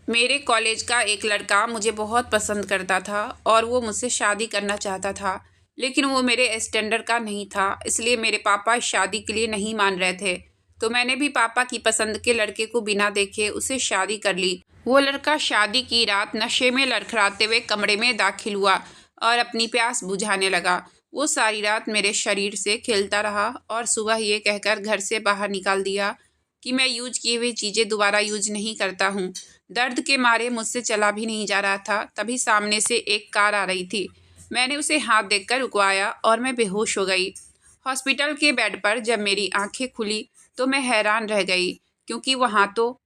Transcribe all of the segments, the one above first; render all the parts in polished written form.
मेरे कॉलेज का एक लड़का मुझे बहुत पसंद करता था और वो मुझसे शादी करना चाहता था। लेकिन वो मेरे स्टैंडर्ड का नहीं था, इसलिए मेरे पापा इस शादी के लिए नहीं मान रहे थे। तो मैंने भी पापा की पसंद के लड़के को बिना देखे उसे शादी कर ली। वो लड़का शादी की रात नशे में लड़खड़ाते हुए कमरे में दाखिल हुआ और अपनी प्यास बुझाने लगा। वो सारी रात मेरे शरीर से खेलता रहा और सुबह ये कहकर घर से बाहर निकाल दिया कि मैं यूज किए हुए चीज़ें दोबारा यूज नहीं करता हूँ। दर्द के मारे मुझसे चला भी नहीं जा रहा था, तभी सामने से एक कार आ रही थी। मैंने उसे हाथ देखकर रुकवाया और मैं बेहोश हो गई। हॉस्पिटल के बेड पर जब मेरी आंखें खुली तो मैं हैरान रह गई, क्योंकि वहाँ तो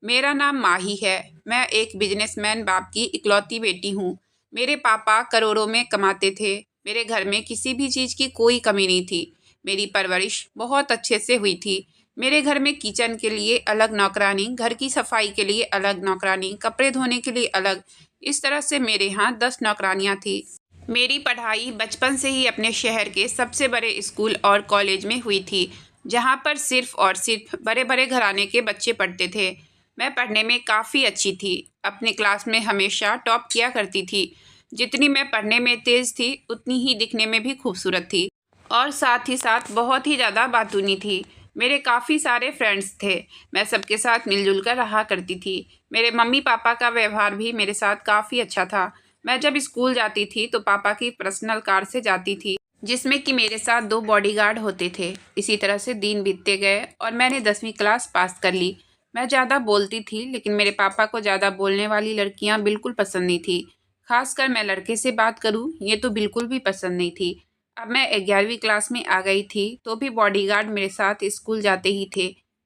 मेरा नाम माही है। मैं एक बिजनेसमैन बाप की इकलौती बेटी हूँ। मेरे पापा करोड़ों में कमाते थे। मेरे घर में किसी भी चीज़ की कोई कमी नहीं थी। मेरी परवरिश बहुत अच्छे से हुई थी। मेरे घर में किचन के लिए अलग नौकरानी, घर की सफाई के लिए अलग नौकरानी, कपड़े धोने के लिए अलग, इस तरह से मेरे यहाँ 10 नौकरानियाँ थी। मेरी पढ़ाई बचपन से ही अपने शहर के सबसे बड़े स्कूल और कॉलेज में हुई थी, जहाँ पर सिर्फ और सिर्फ बड़े बड़े घराने के बच्चे पढ़ते थे। मैं पढ़ने में काफ़ी अच्छी थी। अपने क्लास में हमेशा टॉप किया करती थी। जितनी मैं पढ़ने में तेज़ थी, उतनी ही दिखने में भी खूबसूरत थी और साथ ही साथ बहुत ही ज़्यादा बातूनी थी। मेरे काफ़ी सारे फ्रेंड्स थे। मैं सबके साथ मिलजुल कर रहा करती थी। मेरे मम्मी पापा का व्यवहार भी मेरे साथ काफ़ी अच्छा था। मैं जब स्कूल जाती थी तो पापा की पर्सनल कार से जाती थी, जिसमें कि मेरे साथ 2 बॉडीगार्ड होते थे। इसी तरह से दिन बीतते गए और मैंने 10वीं क्लास पास कर ली। मैं ज़्यादा बोलती थी, लेकिन मेरे पापा को ज़्यादा बोलने वाली लड़कियां बिल्कुल पसंद नहीं थी। खासकर मैं लड़के से बात करूं, ये तो बिल्कुल भी पसंद नहीं थी। अब मैं 11वीं क्लास में आ गई थी तो भी बॉडीगार्ड मेरे साथ स्कूल जाते ही थे।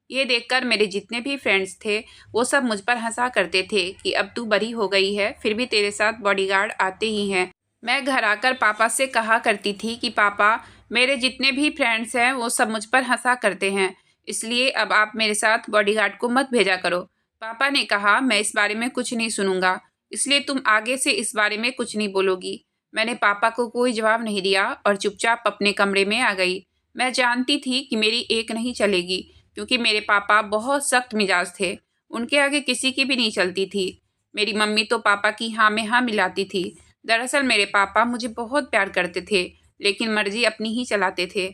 ये देखकर मेरे जितने भी फ्रेंड्स थे वो सब मुझ पर हंसा करते थे कि अब तू बड़ी हो गई है, फिर भी तेरे साथ बॉडीगार्ड आते ही हैं। मैं घर आकर पापा से कहा करती थी कि पापा, मेरे जितने भी फ्रेंड्स हैं वो सब मुझ पर हंसा करते हैं, इसलिए अब आप मेरे साथ बॉडीगार्ड को मत भेजा करो। पापा ने कहा, मैं इस बारे में कुछ नहीं सुनूंगा, इसलिए तुम आगे से इस बारे में कुछ नहीं बोलोगी। मैंने पापा को कोई जवाब नहीं दिया और चुपचाप अपने कमरे में आ गई। मैं जानती थी कि मेरी एक नहीं चलेगी, क्योंकि मेरे पापा बहुत सख्त मिजाज थे। उनके आगे किसी की भी नहीं चलती थी। मेरी मम्मी तो पापा की हाँ में हाँ मिलाती थी। दरअसल मेरे पापा मुझे बहुत प्यार करते थे, लेकिन मर्जी अपनी ही चलाते थे।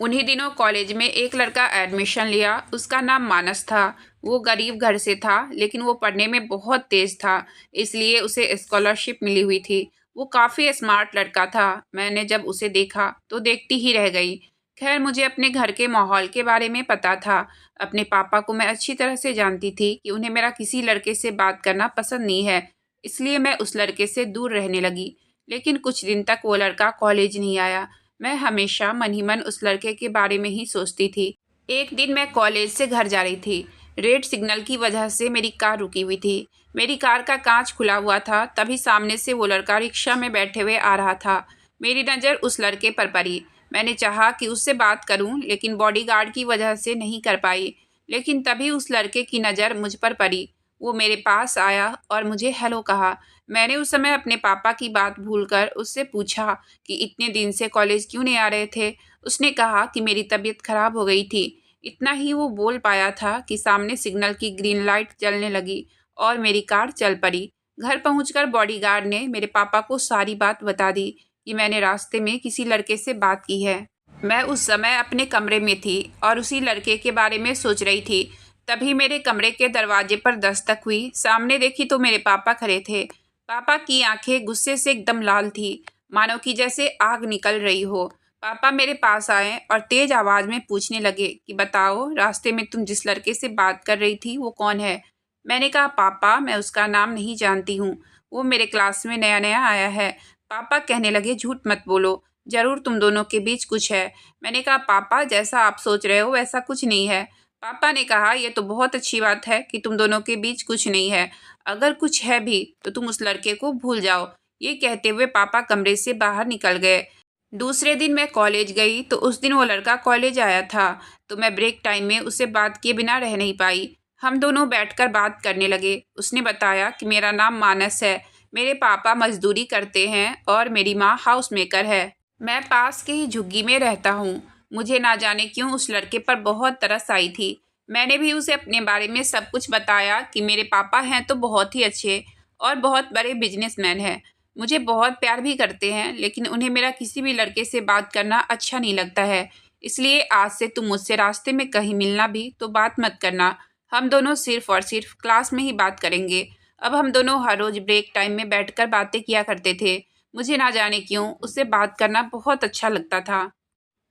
उन्हीं दिनों कॉलेज में एक लड़का एडमिशन लिया। उसका नाम मानस था। वो गरीब घर से था, लेकिन वो पढ़ने में बहुत तेज था, इसलिए उसे स्कॉलरशिप मिली हुई थी। वो काफ़ी स्मार्ट लड़का था। मैंने जब उसे देखा तो देखती ही रह गई। खैर, मुझे अपने घर के माहौल के बारे में पता था। अपने पापा को मैं अच्छी तरह से जानती थी कि उन्हें मेरा किसी लड़के से बात करना पसंद नहीं है, इसलिए मैं उस लड़के से दूर रहने लगी। लेकिन कुछ दिन तक वो लड़का कॉलेज नहीं आया। मैं हमेशा मन ही मन उस लड़के के बारे में ही सोचती थी। एक दिन मैं कॉलेज से घर जा रही थी। रेड सिग्नल की वजह से मेरी कार रुकी हुई थी। मेरी कार का कांच खुला हुआ था, तभी सामने से वो लड़का रिक्शा में बैठे हुए आ रहा था। मेरी नज़र उस लड़के पर पड़ी। मैंने चाहा कि उससे बात करूं, लेकिन बॉडीगार्ड की वजह से नहीं कर पाई। लेकिन तभी उस लड़के की नज़र मुझ पर पड़ी। वो मेरे पास आया और मुझे हेलो कहा। मैंने उस समय अपने पापा की बात भूलकर उससे पूछा कि इतने दिन से कॉलेज क्यों नहीं आ रहे थे। उसने कहा कि मेरी तबीयत खराब हो गई थी। इतना ही वो बोल पाया था कि सामने सिग्नल की ग्रीन लाइट जलने लगी और मेरी कार चल पड़ी। घर पहुंचकर बॉडीगार्ड ने मेरे पापा को सारी बात बता दी कि मैंने रास्ते में किसी लड़के से बात की है। मैं उस समय अपने कमरे में थी और उसी लड़के के बारे में सोच रही थी। तभी मेरे कमरे के दरवाजे पर दस्तक हुई। सामने देखी तो मेरे पापा खड़े थे। पापा की आंखें गुस्से से एकदम लाल थी, मानो कि जैसे आग निकल रही हो। पापा मेरे पास आए और तेज आवाज में पूछने लगे कि बताओ, रास्ते में तुम जिस लड़के से बात कर रही थी वो कौन है। मैंने कहा, पापा मैं उसका नाम नहीं जानती हूँ, वो मेरे क्लास में नया नया आया है। पापा कहने लगे, झूठ मत बोलो, जरूर तुम दोनों के बीच कुछ है। मैंने कहा, पापा जैसा आप सोच रहे हो वैसा कुछ नहीं है। पापा ने कहा, यह तो बहुत अच्छी बात है कि तुम दोनों के बीच कुछ नहीं है। अगर कुछ है भी तो तुम उस लड़के को भूल जाओ। ये कहते हुए पापा कमरे से बाहर निकल गए। दूसरे दिन मैं कॉलेज गई तो उस दिन वो लड़का कॉलेज आया था, तो मैं ब्रेक टाइम में उससे बात किए बिना रह नहीं पाई। हम दोनों बैठकर बात करने लगे। उसने बताया कि मेरा नाम मानस है, मेरे पापा मजदूरी करते हैं और मेरी माँ हाउस मेकर है। मैं पास के ही झुग्गी में रहता हूँ। मुझे ना जाने क्यों उस लड़के पर बहुत तरस आई थी। मैंने भी उसे अपने बारे में सब कुछ बताया कि मेरे पापा हैं तो बहुत ही अच्छे और बहुत बड़े बिजनेसमैन हैं। मुझे बहुत प्यार भी करते हैं, लेकिन उन्हें मेरा किसी भी लड़के से बात करना अच्छा नहीं लगता है। इसलिए आज से तुम मुझसे रास्ते में कहीं मिलना भी तो बात मत करना। हम दोनों सिर्फ और सिर्फ क्लास में ही बात करेंगे। अब हम दोनों हर रोज़ ब्रेक टाइम में बैठकर बातें किया करते थे। मुझे ना जाने क्यों उससे बात करना बहुत अच्छा लगता था।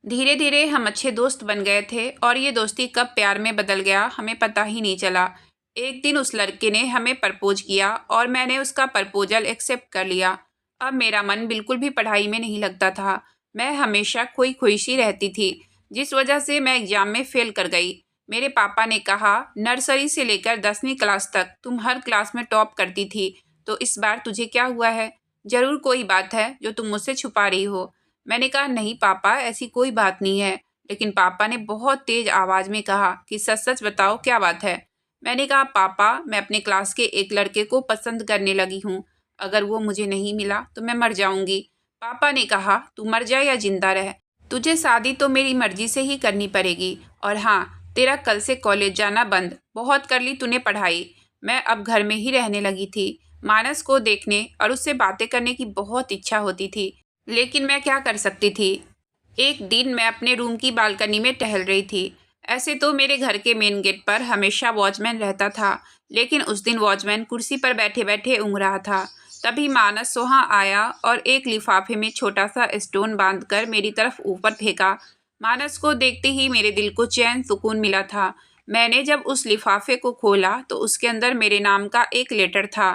धीरे धीरे हम अच्छे दोस्त बन गए थे और ये दोस्ती कब प्यार में बदल गया हमें पता ही नहीं चला। एक दिन उस लड़के ने हमें प्रपोज किया और मैंने उसका प्रपोजल एक्सेप्ट कर लिया। अब मेरा मन बिल्कुल भी पढ़ाई में नहीं लगता था। मैं हमेशा खोई खोई सी रहती थी, जिस वजह से मैं एग्जाम में फेल कर गई। मेरे पापा ने कहा, नर्सरी से लेकर 10वीं क्लास तक तुम हर क्लास में टॉप करती थी, तो इस बार तुझे क्या हुआ है? ज़रूर कोई बात है जो तुम मुझसे छुपा रही हो। मैंने कहा, नहीं पापा, ऐसी कोई बात नहीं है। लेकिन पापा ने बहुत तेज आवाज़ में कहा कि सच सच बताओ क्या बात है। मैंने कहा, पापा मैं अपने क्लास के एक लड़के को पसंद करने लगी हूँ। अगर वो मुझे नहीं मिला तो मैं मर जाऊंगी। पापा ने कहा, तू मर जा या जिंदा रह, तुझे शादी तो मेरी मर्जी से ही करनी पड़ेगी। और हाँ, तेरा कल से कॉलेज जाना बंद। बहुत कर ली तूने पढ़ाई। मैं अब घर में ही रहने लगी थी। मानस को देखने और उससे बातें करने की बहुत इच्छा होती थी, लेकिन मैं क्या कर सकती थी। एक दिन मैं अपने रूम की बालकनी में टहल रही थी। ऐसे तो मेरे घर के मेन गेट पर हमेशा वॉचमैन रहता था, लेकिन उस दिन वॉचमैन कुर्सी पर बैठे बैठे ऊँघ रहा था। तभी मानस वहाँ आया और एक लिफाफे में छोटा सा स्टोन बांधकर मेरी तरफ ऊपर फेंका। मानस को देखते ही मेरे दिल को चैन सुकून मिला था। मैंने जब उस लिफाफे को खोला तो उसके अंदर मेरे नाम का एक लेटर था।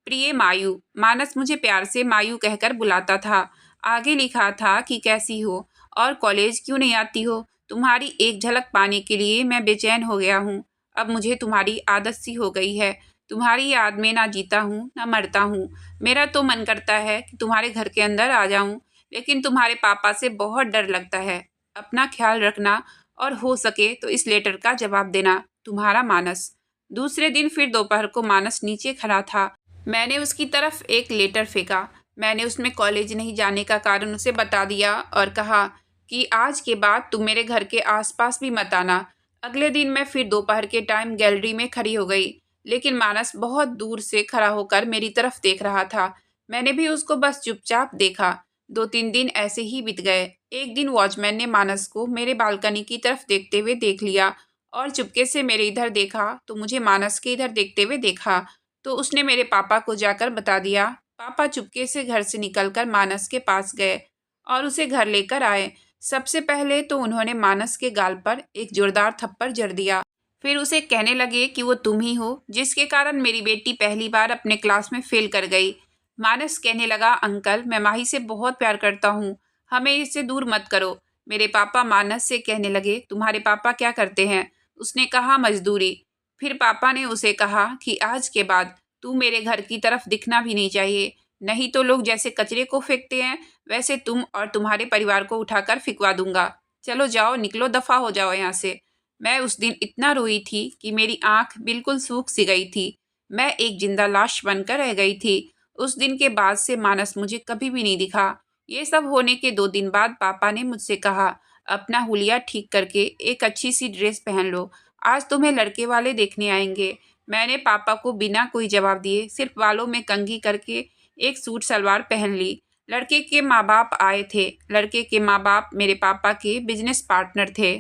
प्रिय मायू। मानस मुझे प्यार से मायू कहकर बुलाता था। आगे लिखा था कि कैसी हो और कॉलेज क्यों नहीं आती हो? तुम्हारी एक झलक पाने के लिए मैं बेचैन हो गया हूँ। अब मुझे तुम्हारी आदत सी हो गई है। तुम्हारी याद में ना जीता हूँ ना मरता हूँ। मेरा तो मन करता है कि तुम्हारे घर के अंदर आ जाऊँ, लेकिन तुम्हारे पापा से बहुत डर लगता है। अपना ख्याल रखना और हो सके तो इस लेटर का जवाब देना। तुम्हारा मानस। दूसरे दिन फिर दोपहर को मानस नीचे खड़ा था। मैंने उसकी तरफ एक लेटर फेंका। मैंने उसमें कॉलेज नहीं जाने का कारण उसे बता दिया और कहा कि आज के बाद तुम मेरे घर के आसपास भी मत आना। अगले दिन मैं फिर दोपहर के टाइम गैलरी में खड़ी हो गई, लेकिन मानस बहुत दूर से खड़ा होकर मेरी तरफ देख रहा था। मैंने भी उसको बस चुपचाप देखा। 2-3 दिन ऐसे ही बीत गए। एक दिन वॉचमैन ने मानस को मेरे बालकनी की तरफ देखते हुए देख लिया और चुपके से मेरे इधर देखा तो मुझे मानस के इधर देखते हुए देखा। तो उसने मेरे पापा को जाकर बता दिया। पापा चुपके से घर से निकलकर मानस के पास गए और उसे घर लेकर आए। सबसे पहले तो उन्होंने मानस के गाल पर एक जोरदार थप्पड़ जड़ दिया। फिर उसे कहने लगे कि वो तुम ही हो जिसके कारण मेरी बेटी पहली बार अपने क्लास में फेल कर गई। मानस कहने लगा, अंकल मैं माही से बहुत प्यार करता हूँ, हमें इससे दूर मत करो। मेरे पापा मानस से कहने लगे, तुम्हारे पापा क्या करते हैं? उसने कहा, मजदूरी। फिर पापा ने उसे कहा कि आज के बाद तू मेरे घर की तरफ दिखना भी नहीं चाहिए, नहीं तो लोग जैसे कचरे को फेंकते हैं वैसे तुम और तुम्हारे परिवार को उठाकर फिकवा दूंगा। चलो जाओ, निकलो, दफा हो जाओ यहाँ से। मैं उस दिन इतना रोई थी कि मेरी आंख बिल्कुल सूख सी गई थी। मैं एक जिंदा लाश बनकर रह गई थी। उस दिन के बाद से मानस मुझे कभी भी नहीं दिखा। ये सब होने के 2 दिन बाद पापा ने मुझसे कहा, अपना हुलिया ठीक करके एक अच्छी सी ड्रेस पहन लो, आज तुम्हें लड़के वाले देखने आएंगे। मैंने पापा को बिना कोई जवाब दिए सिर्फ बालों में कंघी करके एक सूट सलवार पहन ली। लड़के के माँ बाप आए थे। लड़के के माँ बाप मेरे पापा के बिजनेस पार्टनर थे।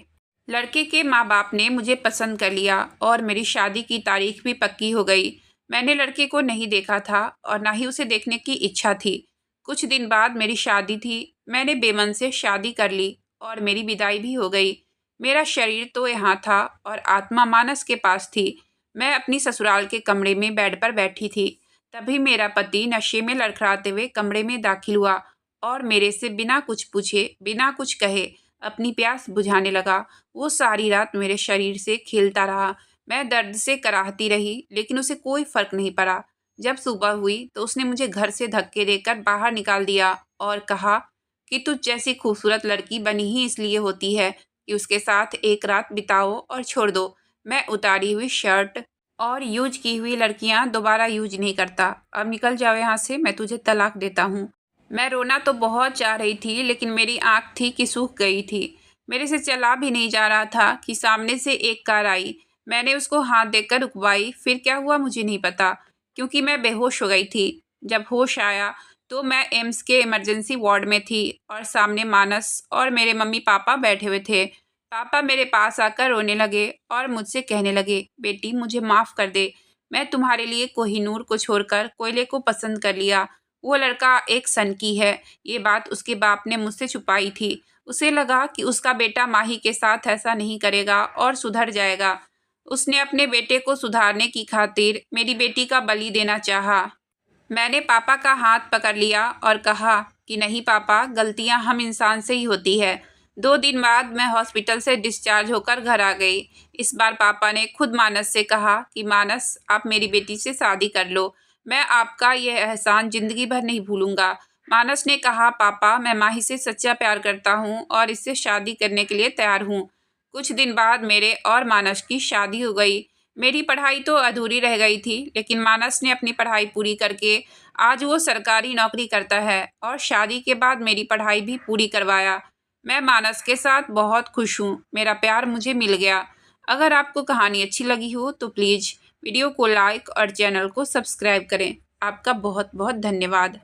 लड़के के माँ बाप ने मुझे पसंद कर लिया और मेरी शादी की तारीख भी पक्की हो गई। मैंने लड़के को नहीं देखा था और ना ही उसे देखने की इच्छा थी। कुछ दिन बाद मेरी शादी थी। मैंने बेमन से शादी कर ली और मेरी विदाई भी हो गई। मेरा शरीर तो यहाँ था और आत्मा मानस के पास थी। मैं अपनी ससुराल के कमरे में बेड पर बैठी थी। तभी मेरा पति नशे में लड़खड़ाते हुए कमरे में दाखिल हुआ और मेरे से बिना कुछ पूछे बिना कुछ कहे अपनी प्यास बुझाने लगा। वो सारी रात मेरे शरीर से खेलता रहा। मैं दर्द से कराहती रही, लेकिन उसे कोई फर्क नहीं पड़ा। जब सुबह हुई तो उसने मुझे घर से धक्के देकर बाहर निकाल दिया और कहा कि तुझ जैसी खूबसूरत लड़की बनी ही इसलिए होती है कि उसके साथ एक रात बिताओ और छोड़ दो। मैं उतारी हुई शर्ट और यूज की हुई लड़कियां दोबारा यूज नहीं करता। अब निकल जाओ यहाँ से, मैं तुझे तलाक देता हूँ। मैं रोना तो बहुत चाह रही थी, लेकिन मेरी आँख थी कि सूख गई थी। मेरे से चला भी नहीं जा रहा था कि सामने से एक कार आई। मैंने उसको हाथ देकर रुकवाई। फिर क्या हुआ मुझे नहीं पता, क्योंकि मैं बेहोश हो गई थी। जब होश आया तो मैं एम्स के इमरजेंसी वार्ड में थी और सामने मानस और मेरे मम्मी पापा बैठे हुए थे। पापा मेरे पास आकर रोने लगे और मुझसे कहने लगे, बेटी मुझे माफ़ कर दे, मैं तुम्हारे लिए कोहिनूर को छोड़कर कोयले को पसंद कर लिया। वो लड़का एक सनकी है। ये बात उसके बाप ने मुझसे छुपाई थी। उसे लगा कि उसका बेटा माही के साथ ऐसा नहीं करेगा और सुधर जाएगा। उसने अपने बेटे को सुधारने की खातिर मेरी बेटी का बलि देना चाहा। मैंने पापा का हाथ पकड़ लिया और कहा कि नहीं पापा, गलतियां हम इंसान से ही होती है। 2 दिन बाद मैं हॉस्पिटल से डिस्चार्ज होकर घर आ गई। इस बार पापा ने खुद मानस से कहा कि मानस, आप मेरी बेटी से शादी कर लो। मैं आपका यह एहसान ज़िंदगी भर नहीं भूलूंगा। मानस ने कहा, पापा मैं माही से सच्चा प्यार करता हूँ और इससे शादी करने के लिए तैयार हूँ। कुछ दिन बाद मेरे और मानस की शादी हो गई। मेरी पढ़ाई तो अधूरी रह गई थी, लेकिन मानस ने अपनी पढ़ाई पूरी करके आज वो सरकारी नौकरी करता है और शादी के बाद मेरी पढ़ाई भी पूरी करवाया। मैं मानस के साथ बहुत खुश हूँ। मेरा प्यार मुझे मिल गया। अगर आपको कहानी अच्छी लगी हो तो प्लीज़ वीडियो को लाइक और चैनल को सब्सक्राइब करें। आपका बहुत बहुत धन्यवाद।